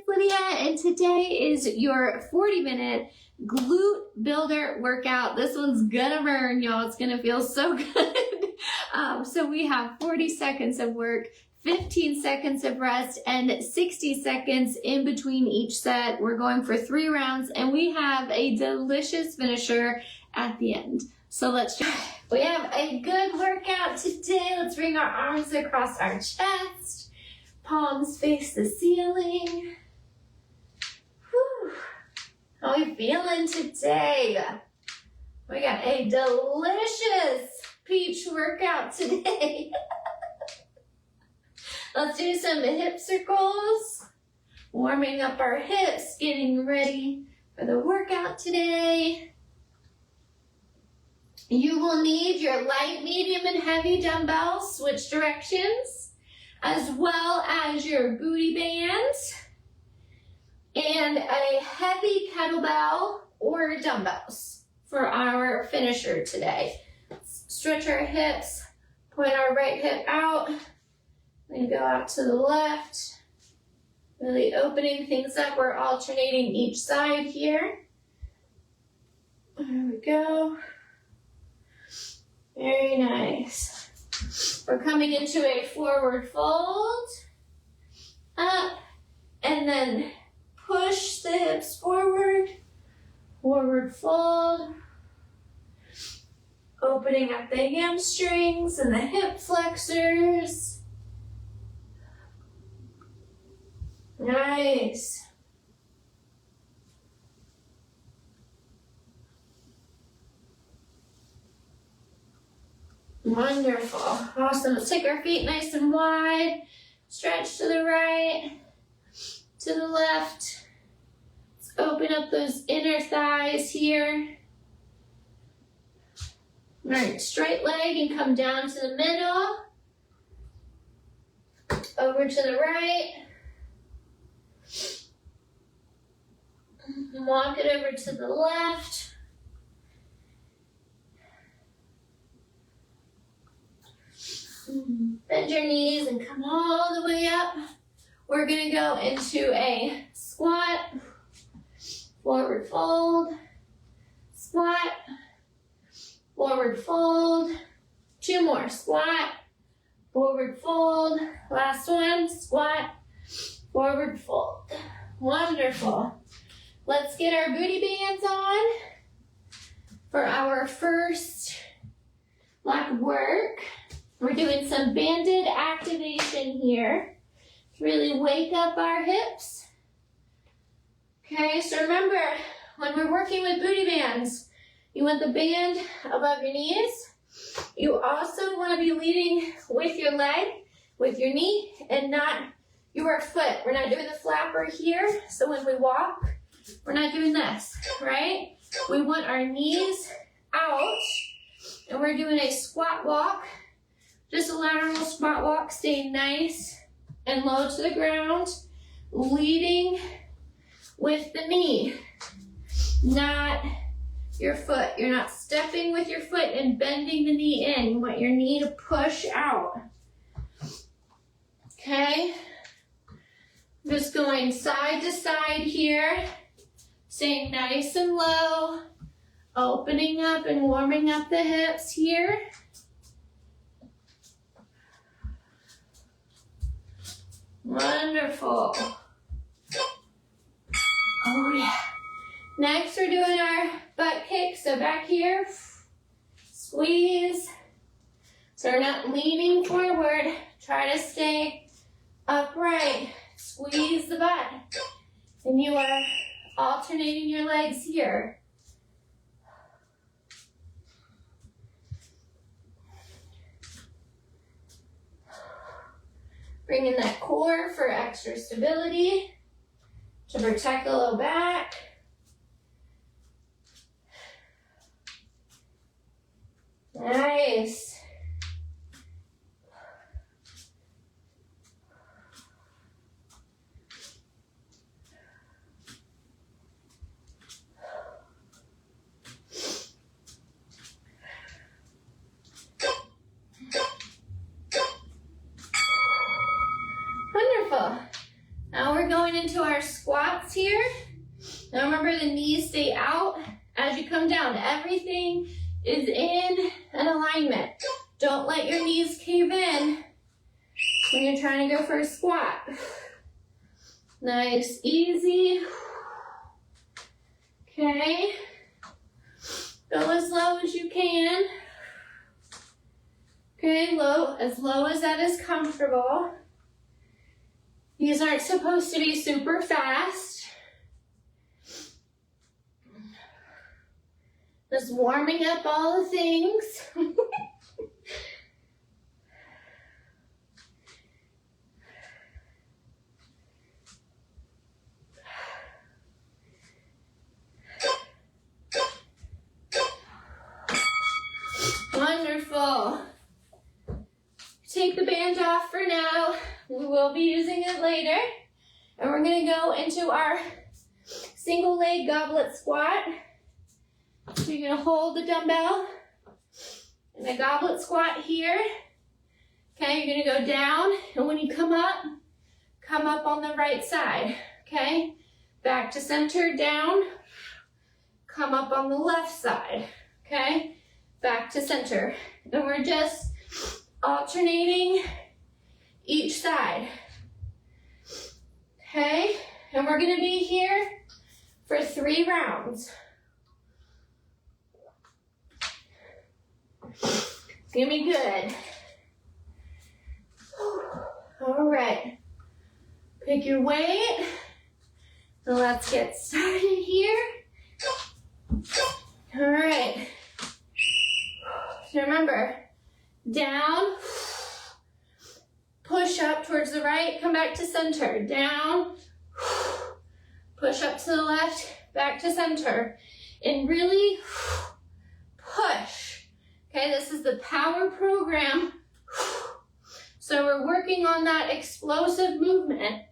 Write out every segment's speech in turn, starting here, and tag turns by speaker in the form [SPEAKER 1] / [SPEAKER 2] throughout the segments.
[SPEAKER 1] it's Lydia, and today is your 40-minute glute builder workout. This one's gonna burn, y'all. It's gonna feel so good. So we have 40 seconds of work, 15 seconds of rest, and 60 seconds in between each set. We're going for 3 rounds, and we have a delicious finisher at the end. So let's try. We have a good workout today. Let's bring our arms across our chest. Palms face the ceiling. Whew. How are we feeling today? We got a delicious peach workout today. Let's do some hip circles. Warming up our hips, getting ready for the workout today. You will need your light, medium, and heavy dumbbells, switch directions, as well as your booty bands and a heavy kettlebell or dumbbells for our finisher today. Stretch our hips, point our right hip out, then go out to the left, really opening things up. We're alternating each side here. There we go. Very nice. We're coming into a forward fold, up, and then push the hips forward, forward fold, opening up the hamstrings and the hip flexors. Nice. Wonderful. Awesome. Let's take our feet nice and wide. Stretch to the right, to the left. Let's open up those inner thighs here. All right, straight leg and come down to the middle. Over to the right. Walk it over to the left. Bend your knees and come all the way up. We're going to go into a squat, forward fold, squat, forward fold. 2 more, squat, forward fold. Last one, squat, forward fold. Wonderful. Let's get our booty bands on for our first block of work. We're doing some banded activation here to really wake up our hips. Okay, so remember, when we're working with booty bands, you want the band above your knees. You also want to be leading with your leg, with your knee, and not your foot. We're not doing the flapper here, so when we walk, we're not doing this, right? We want our knees out, and we're doing a squat walk. Just a lateral squat walk, staying nice and low to the ground, leading with the knee, not your foot. You're not stepping with your foot and bending the knee in. You want your knee to push out. Okay? Just going side to side here, staying nice and low, opening up and warming up the hips here. Wonderful. Oh yeah. Next we're doing our butt kick. So back here, squeeze. So we're not leaning forward. Try to stay upright. Squeeze the butt. And you are alternating your legs here. Bring in that core for extra stability to protect the low back. Nice. Now we're going into our squats here. Now remember, the knees stay out as you come down. Everything is in an alignment. Don't let your knees cave in when you're trying to go for a squat. Nice, easy. Okay. Go as low as you can. Okay, as low as that is comfortable. These aren't supposed to be super fast. Just warming up all the things. Wonderful. Take the band off for now. We will be using it later. And we're going to go into our single leg goblet squat. So you're going to hold the dumbbell in a goblet squat here. Okay, you're going to go down, and when you come up on the right side. Okay, back to center, down, come up on the left side. Okay, back to center. And we're just alternating each side. Okay, and we're going to be here for 3 rounds. It's gonna be good. All right. Pick your weight. So let's get started here. All right. So remember, down, push up towards the right, come back to center. Down, push up to the left, back to center. And really push. Okay, this is the power program. So we're working on that explosive movement.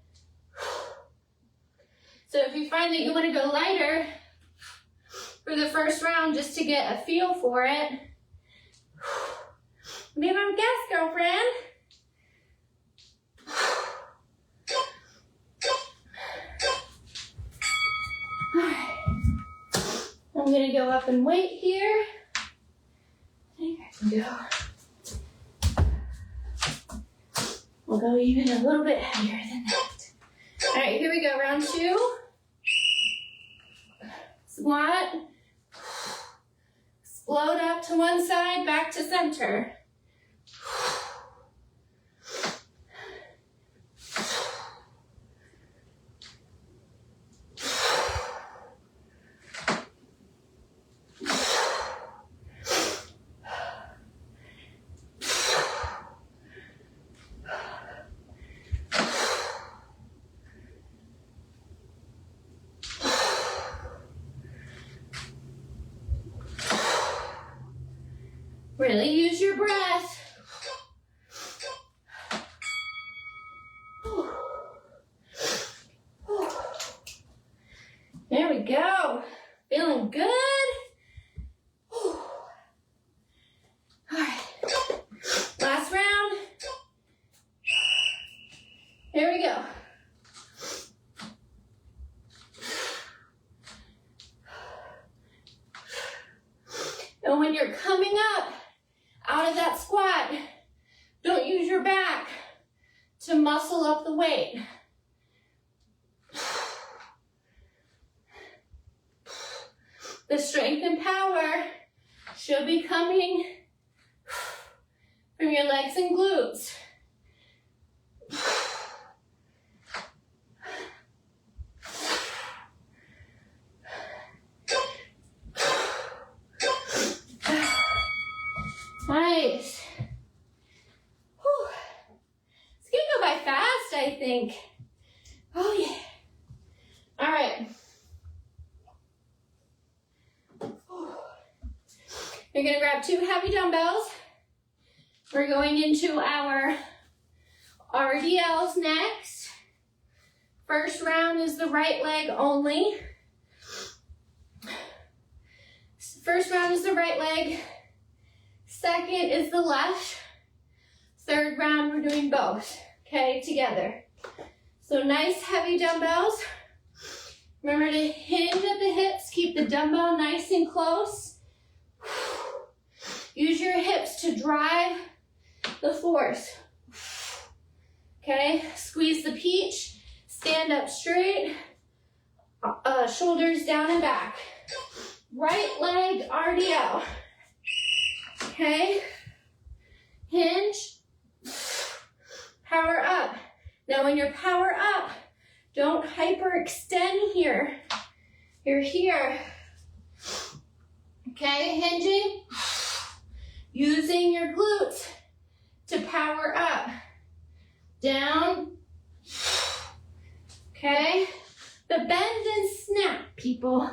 [SPEAKER 1] So if you find that you want to go lighter for the first round just to get a feel for it, be my guest, girlfriend. All right. I'm going to go up and wait here. Go. We'll go even a little bit heavier than that. All right, here we go. Round 2. Squat. Explode up to one side, back to center. Really use your breath. There we go. Feeling good. All right. Last round. Here we go. And when you're coming up out of that squat, don't use your back to muscle up the weight. The strength and power should be coming from your legs and glutes. Nice. Whew. It's gonna go by fast, I think. Oh yeah. All right. You're gonna grab 2 heavy dumbbells. We're going into our RDLs next. First round is the right leg only. First round is the right leg. Second is the left. Third round, we're doing both, okay, together. So nice heavy dumbbells. Remember to hinge at the hips, keep the dumbbell nice and close. Use your hips to drive the force. Okay, squeeze the peach, stand up straight, shoulders down and back. Right leg RDL. Okay, hinge, power up. Now when you're power up, don't hyperextend here. You're here. Okay, hinging, using your glutes to power up. Down. Okay, the bend and snap, people.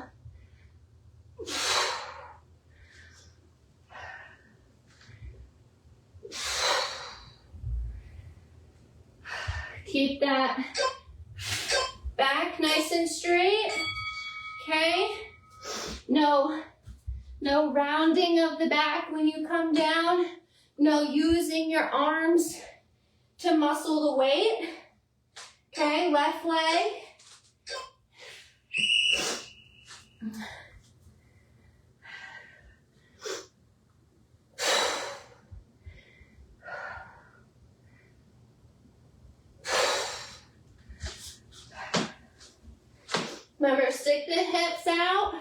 [SPEAKER 1] Keep that back nice and straight. Okay, no rounding of the back when you come down. No using your arms to muscle the weight. Okay, left leg. Remember, stick the hips out.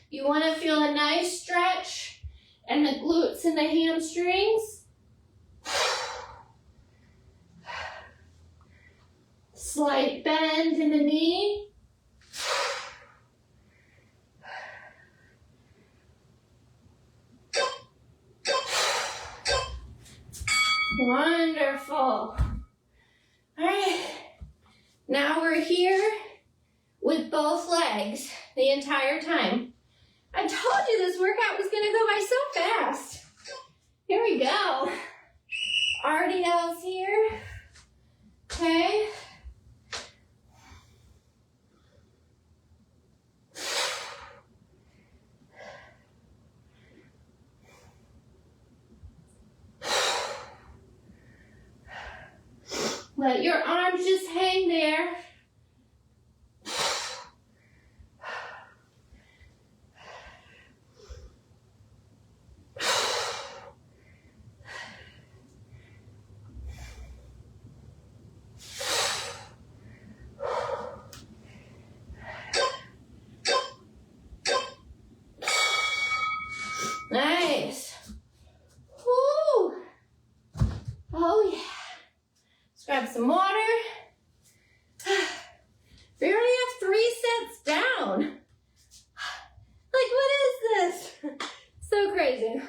[SPEAKER 1] You want to feel a nice stretch in the glutes and the hamstrings. Slight bend in the knee. Wonderful. All right. Now we're here with both legs the entire time. I told you this workout was going to go by so fast. Here we go. RDLs here. Okay. Let your arms just hang there. Nice. Woo. Oh yeah. Let's grab some water. We already have 3 sets down. Like, what is this? So crazy.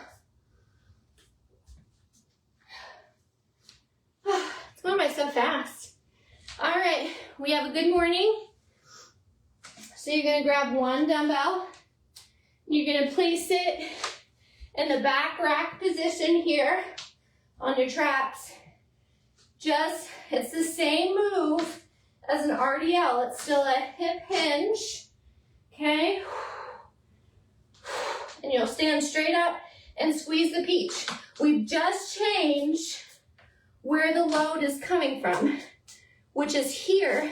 [SPEAKER 1] It's going by so fast. All right, we have a good morning. So you're gonna grab one dumbbell. You're gonna place it in the back rack position here on your traps. It's the same move as an RDL. It's still a hip hinge, okay? And you'll stand straight up and squeeze the peach. We've just changed where the load is coming from, which is here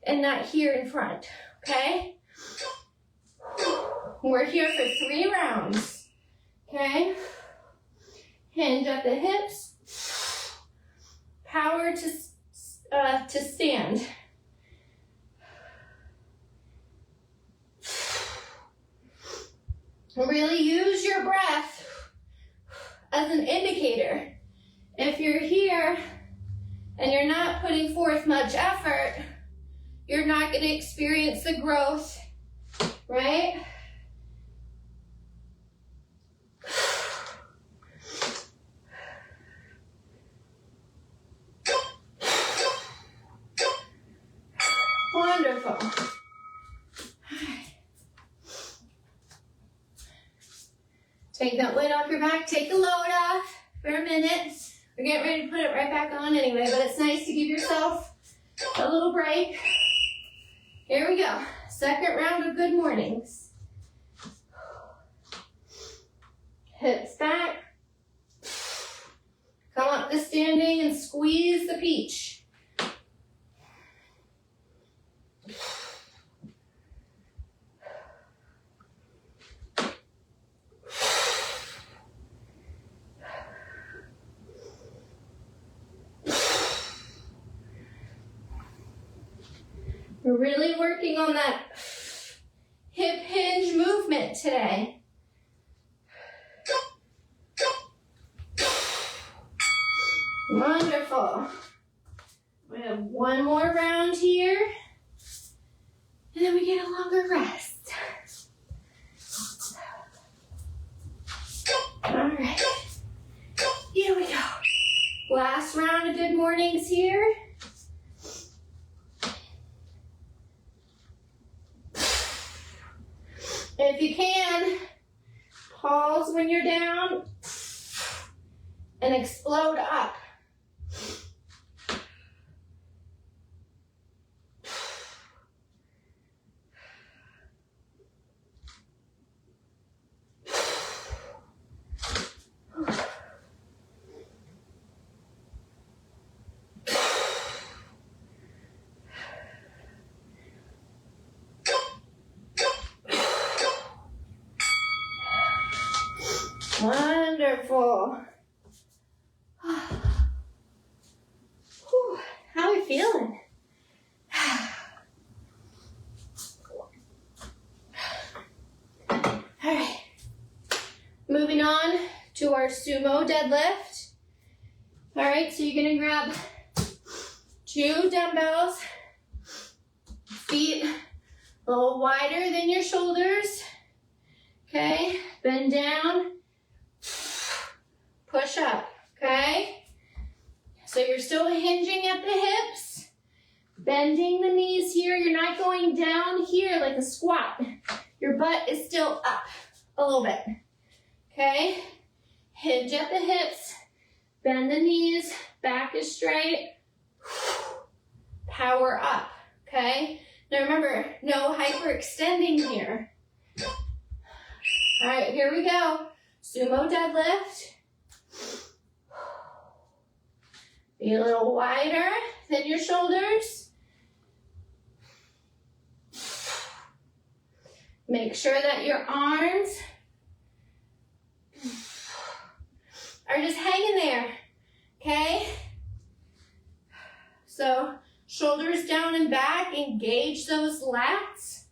[SPEAKER 1] and not here in front, okay? We're here for 3 rounds, okay? Hinge at the hips. Power to stand. Really use your breath as an indicator. If you're here and you're not putting forth much effort, you're not going to experience the growth, right? Wonderful. Take that weight off your back. Take the load off for a minute. We're getting ready to put it right back on anyway, but it's nice to give yourself a little break. Here we go. Second round of good mornings. Hips back. Come up to standing and squeeze the peach. We're really working on that hip hinge movement today. Wonderful. We have one more round here, and then we get a longer rest. All right, here we go. Last round of good mornings here. If you can, pause when you're down and explode up. Wonderful. Whew, how are we feeling? All right. Moving on to our sumo deadlift. All right, so you're gonna grab 2 dumbbells, feet a little wider than your shoulders. Okay, bend down. Push up, okay? So you're still hinging at the hips, bending the knees here. You're not going down here like a squat. Your butt is still up a little bit, okay? Hinge at the hips, bend the knees, back is straight, power up, okay? Now remember, no hyperextending here. All right, here we go. Sumo deadlift. Be a little wider than your shoulders. Make sure that your arms are just hanging there, okay? So shoulders down and back, engage those lats,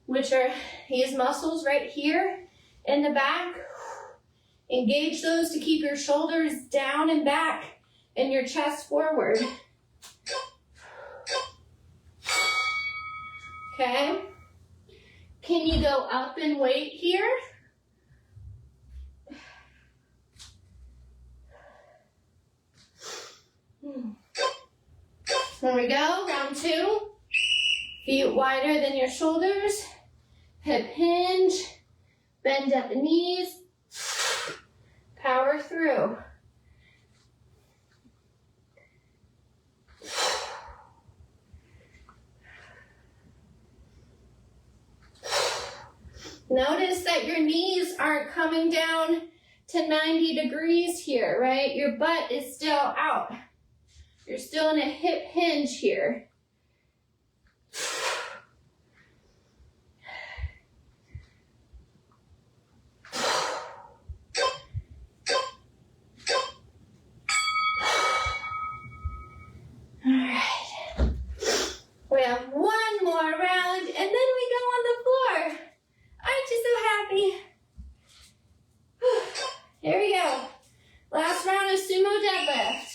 [SPEAKER 1] which are these muscles right here in the back. Engage those to keep your shoulders down and back and your chest forward. Okay? Can you go up in weight here? There we go, round 2. Feet wider than your shoulders. Hip hinge. Bend at the knees. Power through. Notice that your knees aren't coming down to 90 degrees here, right? Your butt is still out. You're still in a hip hinge here. All right. We have one more round and then we go on the floor. Aren't you so happy? Here we go. Last round of sumo deadlift.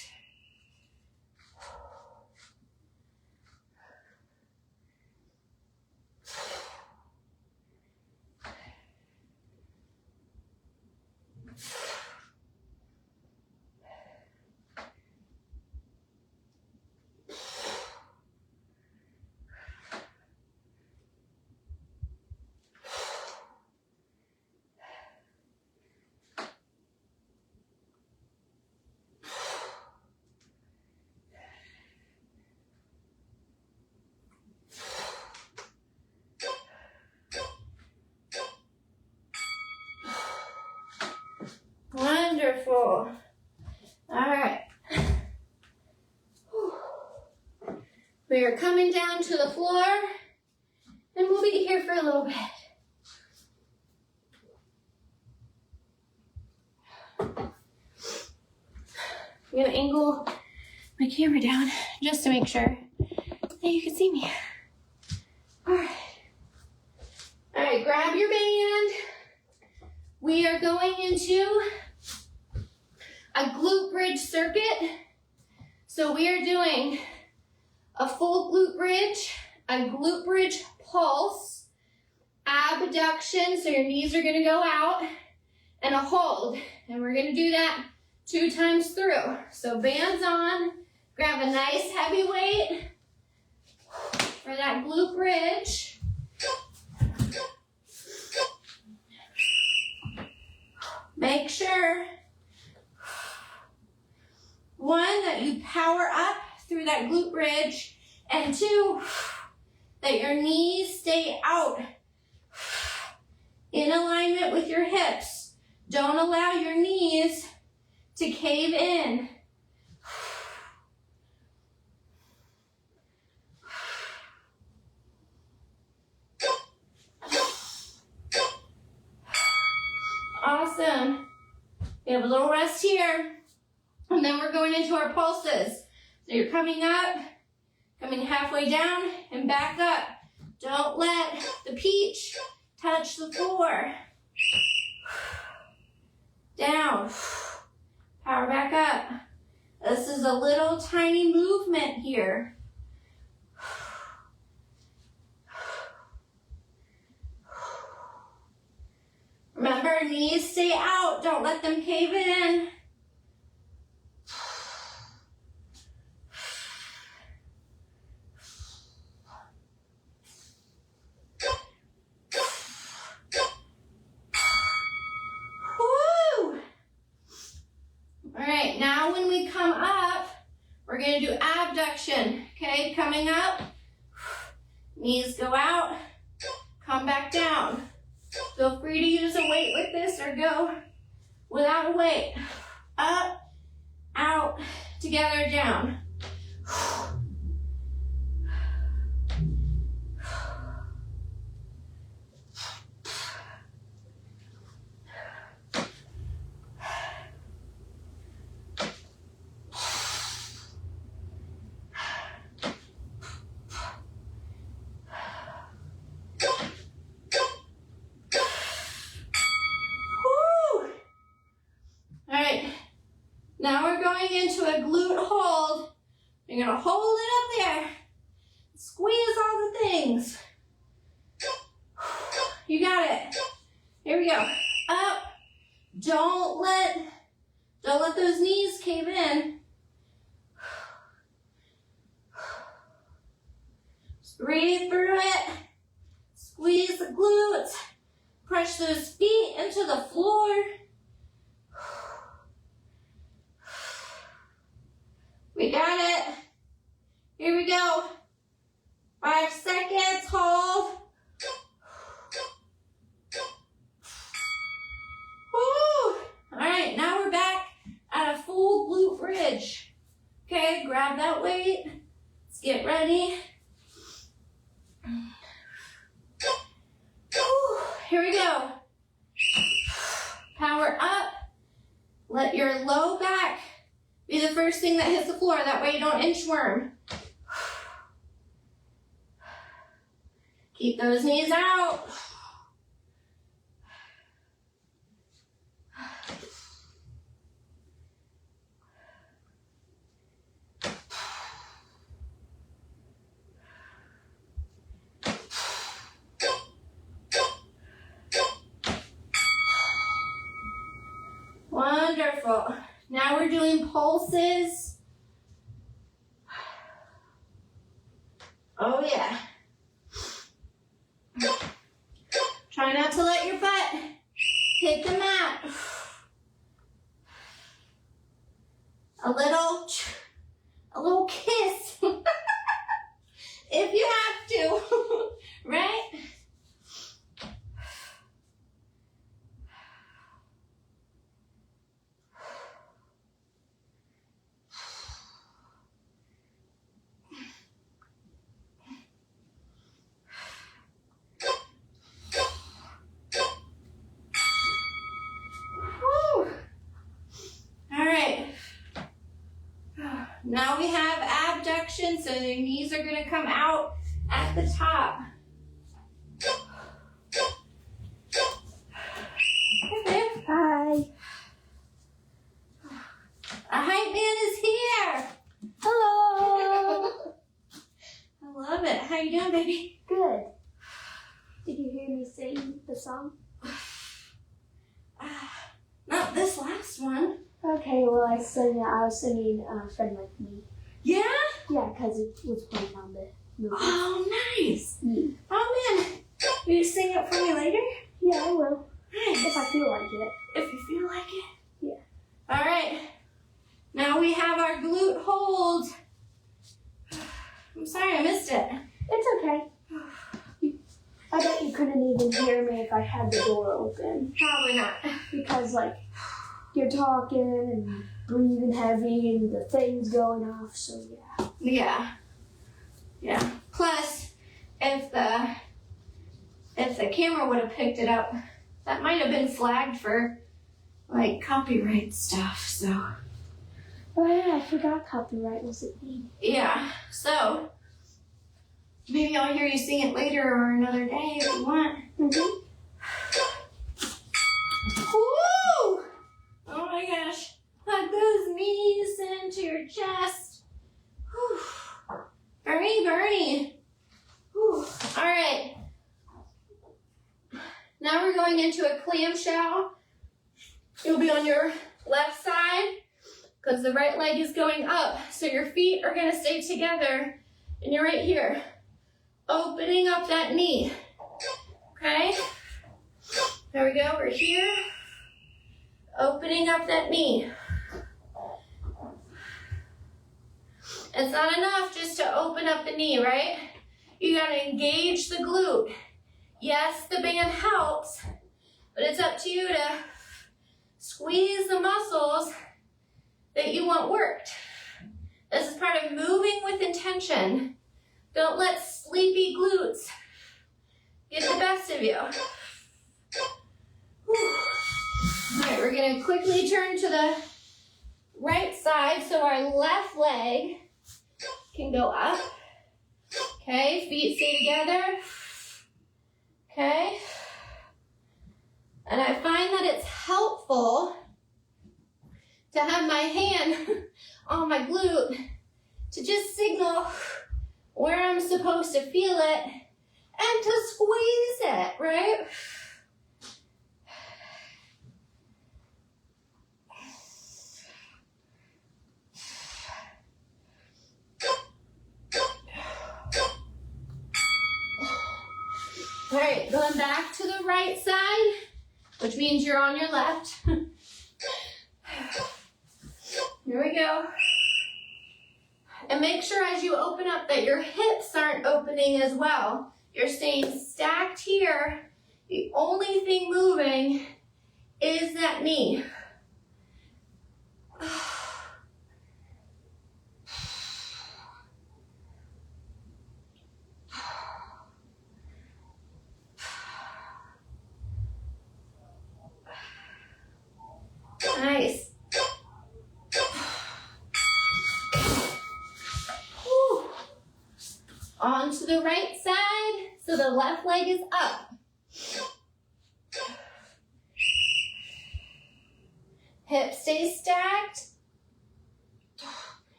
[SPEAKER 1] Wonderful. All right. We are coming down to the floor, and we'll be here for a little bit. I'm gonna angle my camera down just to make sure that you can see me. All right, grab your band. We are going into a glute bridge circuit. So we are doing a full glute bridge, a glute bridge pulse, abduction, so your knees are gonna go out, and a hold. And we're gonna do that 2 times through. So bands on, grab a nice heavy weight for that glute bridge. Make sure, 1, that you power up through that glute bridge, and 2, that your knees stay out in alignment with your hips. Don't allow your knees to cave in. Awesome. We have a little rest here, and then we're going into our pulses. So you're coming up, coming halfway down, and back up. Don't let the peach touch the floor. Down. Power back up. This is a little tiny movement here. Remember, knees stay out. Don't let them cave in. Woo! All right, now when we come up, we're going to do abduction. Okay, coming up, knees go out, come back down. Feel free to use a weight with this or go without a weight. Up, out, together, down. Now we're going into a glute hold. You're gonna hold it up there. Squeeze all the things. You got it. Here we go. Up. Don't let those knees cave in. Just breathe through it. Squeeze the glutes. Press those feet into the floor. We got it. Here we go. 5 seconds, hold. Woo! All right, now we're back at a full glute bridge. Okay, grab that weight. Let's get ready. Woo! Here we go. Power up. Let your low back be the first thing that hits the floor. That way you don't inchworm. Keep those knees out. Wonderful. Now we're doing pulses. Oh yeah. Try not to let your butt hit the mat. A little kiss. If you have to, right? have abduction, so your knees are gonna come out at the top.
[SPEAKER 2] Hi.
[SPEAKER 1] A hype man is here.
[SPEAKER 2] Hello.
[SPEAKER 1] I love it. How you doing, baby?
[SPEAKER 2] Good. Did you hear me sing the song?
[SPEAKER 1] Not this last one.
[SPEAKER 2] Okay, well I was singing Friend Like Me.
[SPEAKER 1] Yeah?
[SPEAKER 2] Yeah, because it was playing on the movie.
[SPEAKER 1] Oh, nice.
[SPEAKER 2] Yeah.
[SPEAKER 1] Oh, man. Will you sing it for me later?
[SPEAKER 2] Yeah, I will.
[SPEAKER 1] Nice.
[SPEAKER 2] If I feel like it.
[SPEAKER 1] If you feel like it.
[SPEAKER 2] Yeah.
[SPEAKER 1] All right. Now we have our glute hold. I'm sorry I missed it.
[SPEAKER 2] It's okay. I bet you couldn't even hear me if I had the door open.
[SPEAKER 1] Probably not.
[SPEAKER 2] Because, like, you're talking and breathing heavy and the thing's going off, so yeah.
[SPEAKER 1] Yeah. Yeah. Plus, if the camera would have picked it up, that might have been flagged for, like, copyright stuff, so.
[SPEAKER 2] Oh yeah, I forgot copyright was a thing.
[SPEAKER 1] Yeah. So, maybe I'll hear you sing it later or another day if you want.
[SPEAKER 2] Mm-hmm.
[SPEAKER 1] Woo! Oh my gosh. Hug those knees into your chest. Whew. Bernie. Whew. All right. Now we're going into a clamshell. You'll be on your left side because the right leg is going up. So your feet are going to stay together and you're right here. Opening up that knee. Okay? There we go. We're here. Opening up that knee. It's not enough just to open up the knee, right? You gotta engage the glute. Yes, the band helps, but it's up to you to squeeze the muscles that you want worked. This is part of moving with intention. Don't let sleepy glutes get the best of you. Whew. All right, we're gonna quickly turn to the right side so our left leg can go up. Okay, feet stay together. Okay. And I find that it's helpful to have my hand on my glute to just signal where I'm supposed to feel it and to squeeze it, right? All right, going back to the right side, which means you're on your left. Here we go. And make sure as you open up that your hips aren't opening as well. You're staying stacked here. The only thing moving is that knee. Nice. Whew. On to the right side, so the left leg is up. Hip stays stacked.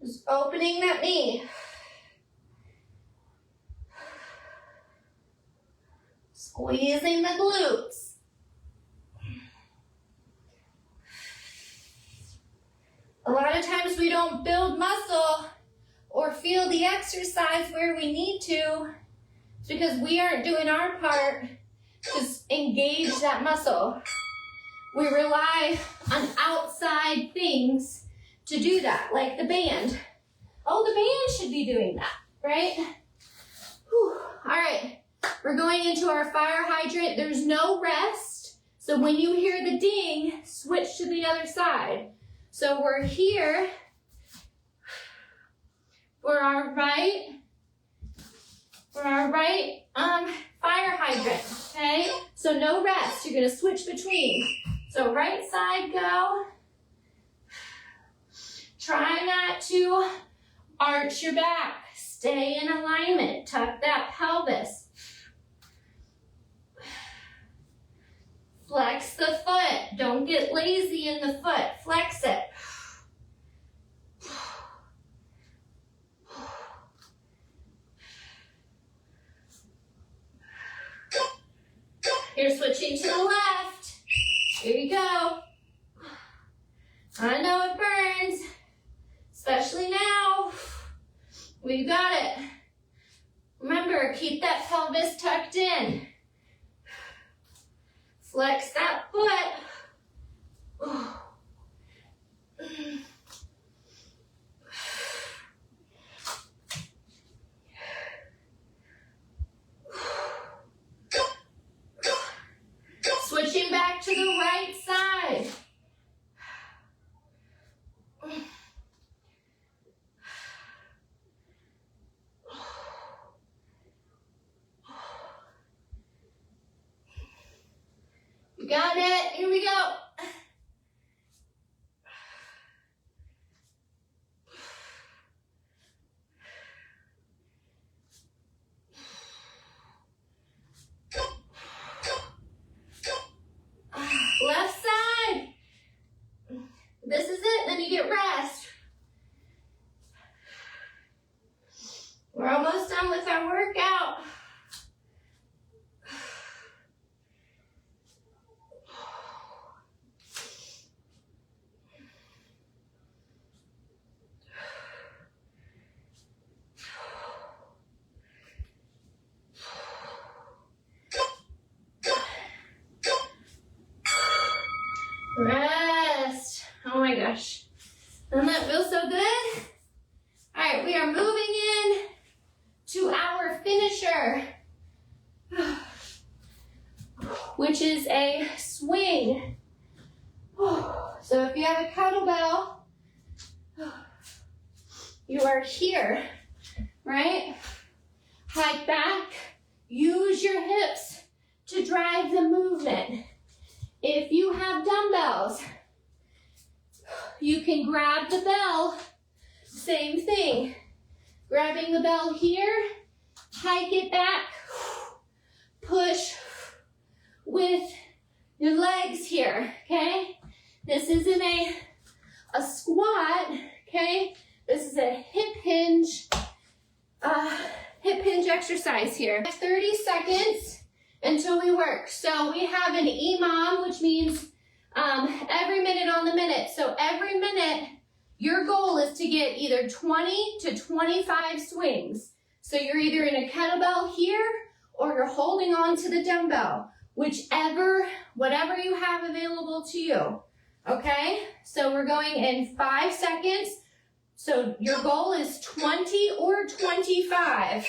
[SPEAKER 1] Just opening that knee. Squeezing the glutes. A lot of times we don't build muscle or feel the exercise where we need to. It's because we aren't doing our part to engage that muscle. We rely on outside things to do that, like the band. Oh, the band should be doing that, right? Whew. All right, we're going into our fire hydrant. There's no rest. So when you hear the ding, switch to the other side. So we're here for our right fire hydrant, okay? So no rest, you're gonna switch between. So right side go. Try not to Arch your back. Stay in alignment. Tuck that pelvis. Flex the foot. Don't get lazy in the foot. Flex it. You're switching to the left. Here you go. I know it burns, especially now. We've got it. Remember, keep that pelvis tucked in. Flex that foot. Switching back to the right side. You got it. Here we go. Left side. This is it, then you get rest. We're almost done with our workout. Rest. Oh my gosh. Doesn't that feel so good? All right, we are moving in to our finisher, which is a swing. So if you have a kettlebell, you are here, right? Hike back. Use your hips to drive the movement. If you have dumbbells, you can grab the bell, same thing. Grabbing the bell here, hike it back, push with your legs here, okay? This isn't a squat, okay? This is a hip hinge exercise here. 30 seconds. Until we work. So we have an EMOM, which means every minute on the minute. So every minute, your goal is to get either 20 to 25 swings. So you're either in a kettlebell here, or you're holding on to the dumbbell, whatever you have available to you. Okay? So we're going in 5 seconds. So your goal is 20 or 25.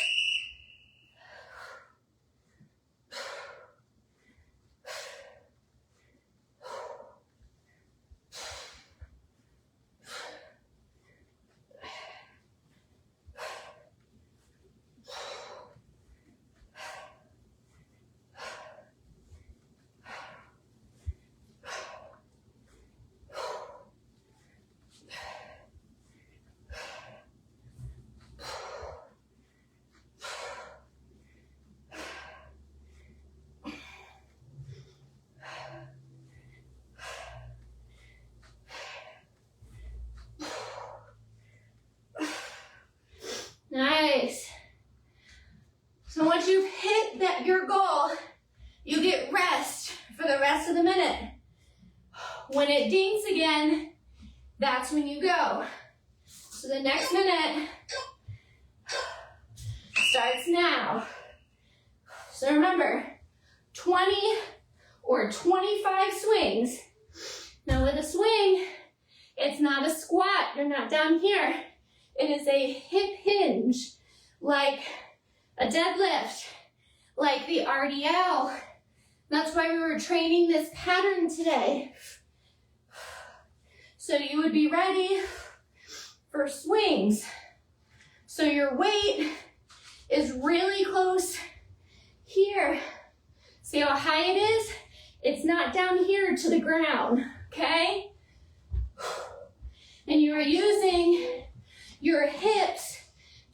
[SPEAKER 1] Nice. So once you've hit your goal, you get rest for the rest of the minute. When it dings again, that's when you go. So the next minute starts now. So remember, 20 or 25 swings. Now with a swing, it's not a squat. You're not down here. It is a hip hinge, like a deadlift, like the RDL. That's why we were training this pattern today. So you would be ready for swings. So your weight is really close here. See how high it is? It's not down here to the ground, okay? And you are using your hips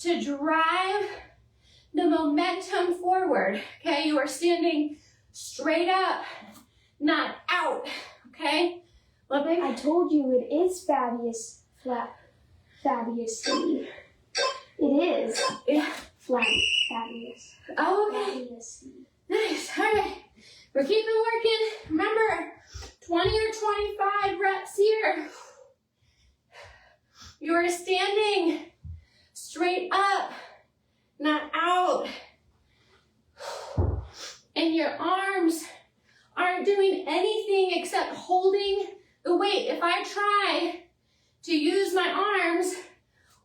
[SPEAKER 1] to drive the momentum forward, okay? You are standing straight up, not out, okay? Well, baby.
[SPEAKER 2] I told you it is Fabius C. It is.
[SPEAKER 1] Yeah.
[SPEAKER 2] Fabius.
[SPEAKER 1] Oh, okay.
[SPEAKER 2] Fabius C.
[SPEAKER 1] Nice. All right. We're keeping working. Remember, 20 or 25 reps here. You are standing straight up, not out. And your arms aren't doing anything except holding the weight. If I try to use my arms,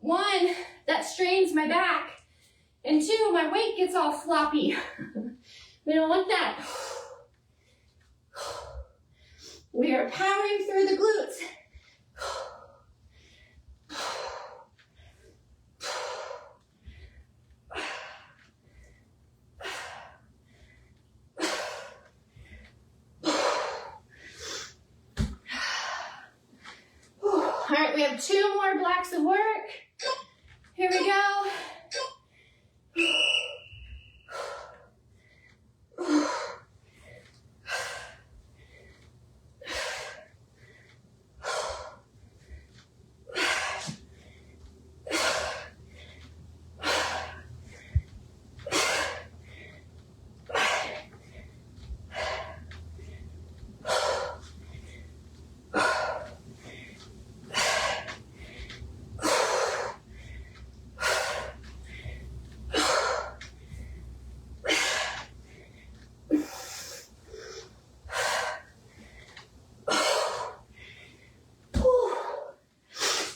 [SPEAKER 1] one, that strains my back, and two, my weight gets all floppy. We don't want that. We are powering through the glutes. All right, we have 2 more blocks of work. Here we go.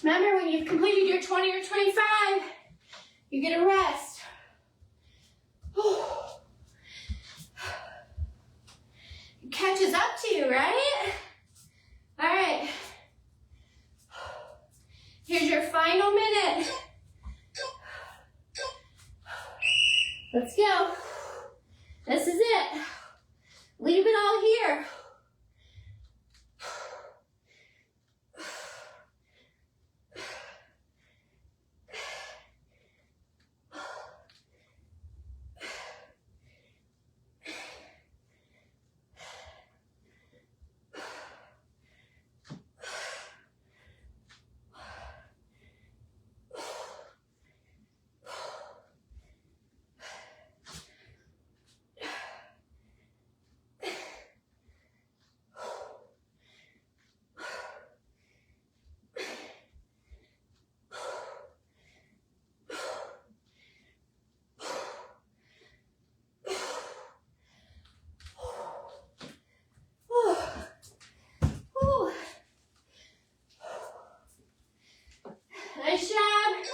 [SPEAKER 1] Remember, when you've completed your 20 or 25, you get a rest. It catches up to you, right? All right. Here's your final minute. Let's go. This is it. Leave it all here. Nice job.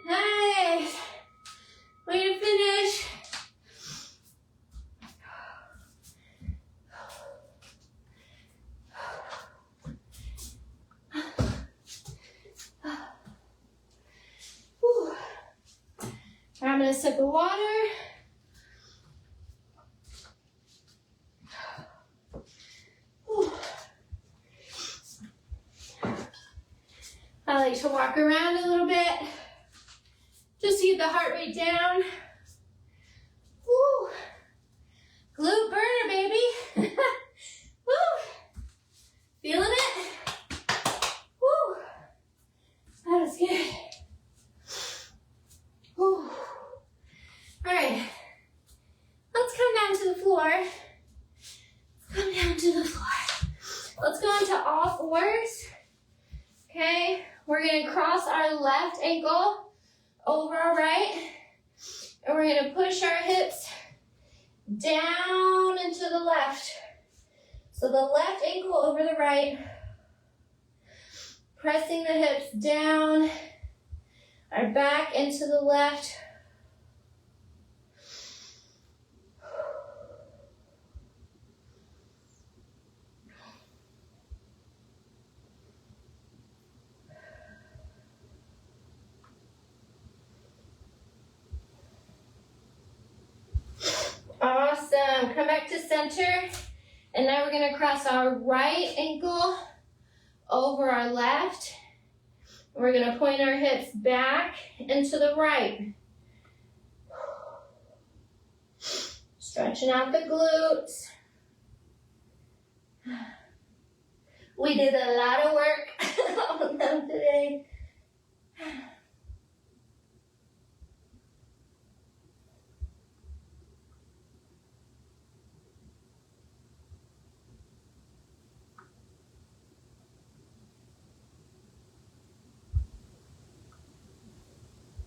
[SPEAKER 1] Nice. Way to finish. Whew. I'm going to sip of water. I like to walk around a little bit, just to get the heart rate down. Woo! Glute burner, baby. Woo! Feeling it? Woo! That was good. Woo! All right, let's come down to the floor. Come down to the floor. Let's go into all fours. Okay, we're gonna cross our left ankle over our right, and we're gonna push our hips down into the left. So the left ankle over the right, pressing the hips down, our back into the left. Awesome. Come back to center. And now we're going to cross our right ankle over our left. We're going to point our hips back and to the right. Stretching out the glutes. We did a lot of work on them today.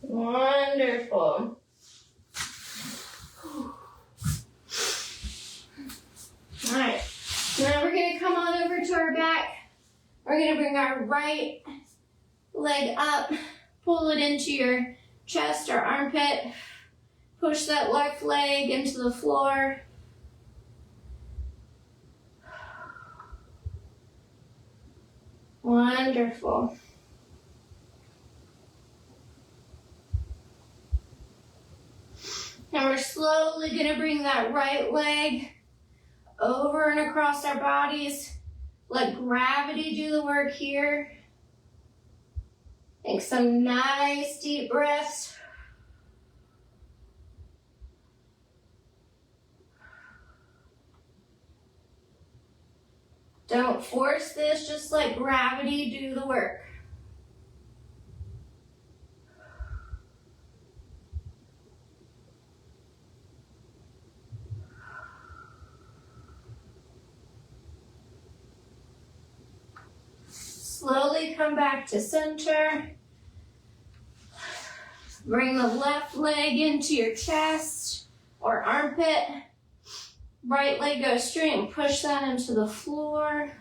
[SPEAKER 1] Wonderful. All right, now we're going to come on over to our back. We're going to bring our right leg up, pull it into your chest or armpit, push that left leg into the floor. Wonderful. Now we're slowly going to bring that right leg over and across our bodies. Let gravity do the work here. Take some nice deep breaths. Don't force this, just let gravity do the work. Slowly come back to center. Bring the left leg into your chest or armpit. Right leg goes straight and push that into the floor.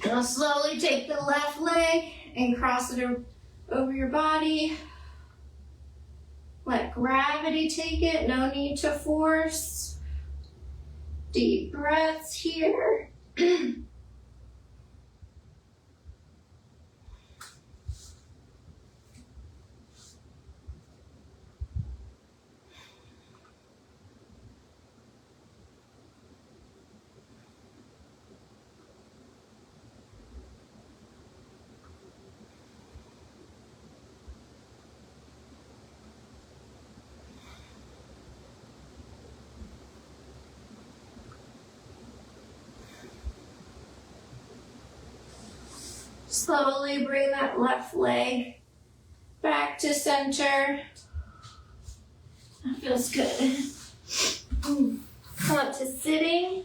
[SPEAKER 1] Now slowly take the left leg and cross it over your body. Let gravity take it, no need to force. Deep breaths here. Slowly bring that left leg back to center. That feels good. Come up to sitting.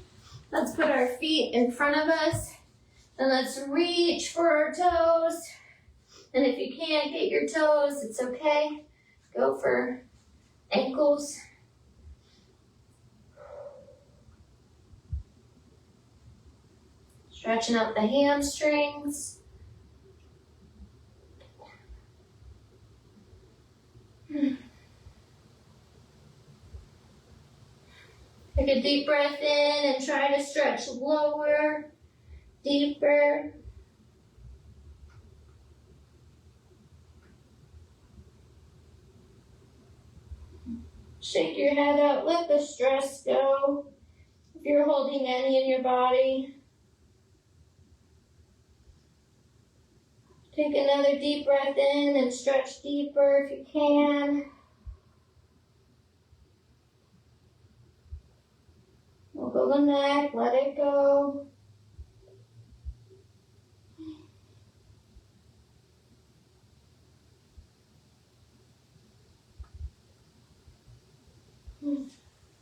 [SPEAKER 1] Let's put our feet in front of us and let's reach for our toes. And if you can't get your toes, it's okay. Go for ankles. Stretching out the hamstrings. Take a deep breath in and try to stretch lower, deeper. Shake your head out, let the stress go. If you're holding any in your body. Take another deep breath in and stretch deeper if you can. Wiggle the neck, let it go.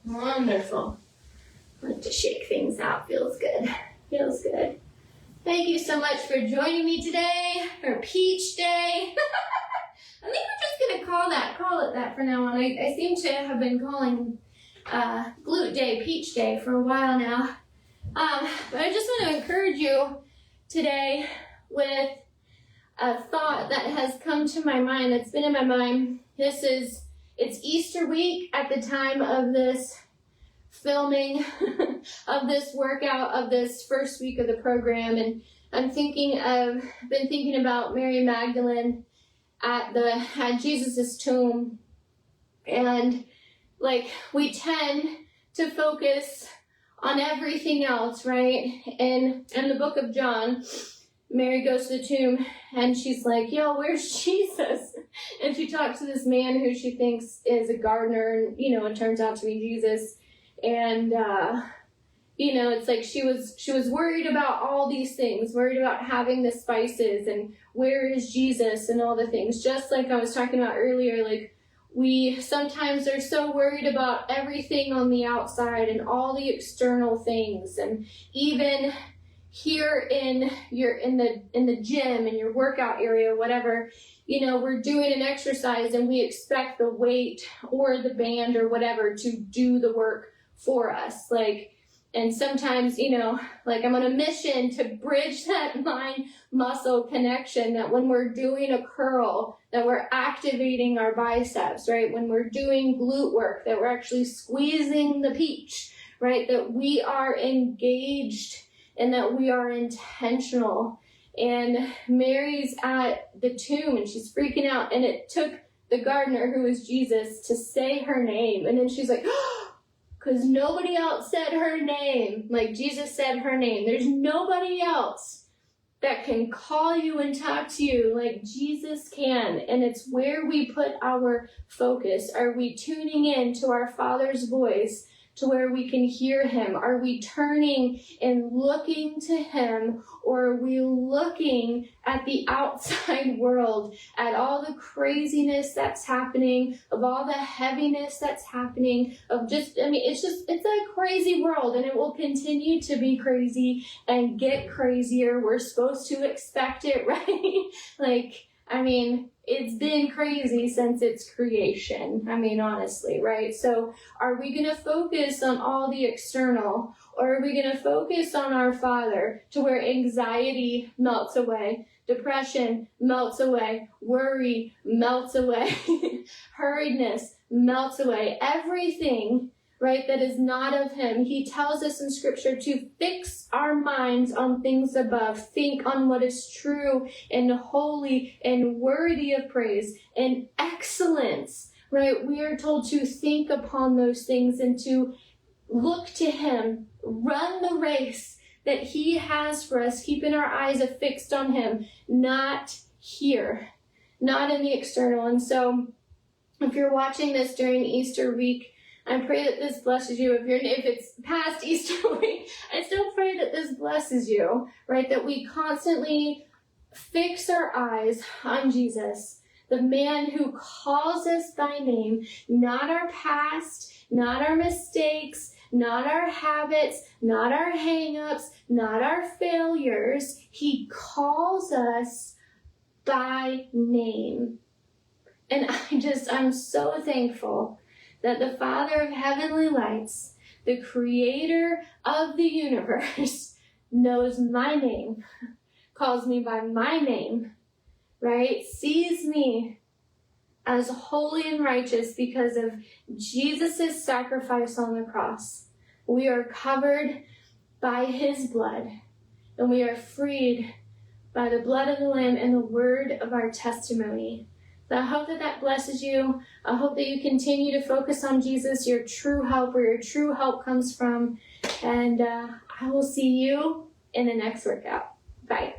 [SPEAKER 1] Wonderful. I like to shake things out, feels good. Feels good. Thank you so much for joining me today for Peach Day. I think we're just going to call it that for now on. I seem to have been calling Glute Day, Peach Day for a while now. But I just want to encourage you today with a thought that has come to my mind, that's been in my mind. It's Easter week at the time of this filming. of this workout, of this first week of the program, and been thinking about Mary Magdalene at Jesus' tomb, and like we tend to focus on everything else, right? And in the book of John, Mary goes to the tomb and she's like, yo, where's Jesus? And she talks to this man who she thinks is a gardener, and, it turns out to be Jesus. And, it's like she was worried about all these things, worried about having the spices and where is Jesus and all the things. Just like I was talking about earlier, like we sometimes are so worried about everything on the outside and all the external things, and even here in the gym, in your workout area, whatever, we're doing an exercise and we expect the weight or the band or whatever to do the work for us. And sometimes, I'm on a mission to bridge that mind-muscle connection, that when we're doing a curl, that we're activating our biceps, right? When we're doing glute work, that we're actually squeezing the peach, right? That we are engaged and that we are intentional. And Mary's at the tomb and she's freaking out, and it took the gardener, who was Jesus, to say her name. And then she's like, because nobody else said her name. Like Jesus said her name. There's nobody else that can call you and talk to you like Jesus can. And it's where we put our focus. Are we tuning in to our Father's voice, to where we can hear him? Are we turning and looking to him, or are we looking at the outside world, at all the craziness that's happening, of all the heaviness that's happening, it's a crazy world, and it will continue to be crazy and get crazier. We're supposed to expect it, right? It's been crazy since its creation. Honestly, right? So are we going to focus on all the external, or are we going to focus on our Father, to where anxiety melts away, depression melts away, worry melts away, hurriedness melts away, everything, right, that is not of him? He tells us in scripture to fix our minds on things above, think on what is true and holy and worthy of praise and excellence, right? We are told to think upon those things and to look to him, run the race that he has for us, keeping our eyes affixed on him, not here, not in the external. And so if you're watching this during Easter week, I pray that this blesses you. If it's past Easter week, I still pray that this blesses you, right? That we constantly fix our eyes on Jesus, the man who calls us by name, not our past, not our mistakes, not our habits, not our hang-ups, not our failures. He calls us by name. And I'm so thankful that the Father of heavenly lights, the creator of the universe, knows my name, calls me by my name, right? Sees me as holy and righteous because of Jesus' sacrifice on the cross. We are covered by his blood, and we are freed by the blood of the Lamb and the word of our testimony. So I hope that blesses you. I hope that you continue to focus on Jesus, your true help, where your true help comes from. And I will see you in the next workout. Bye.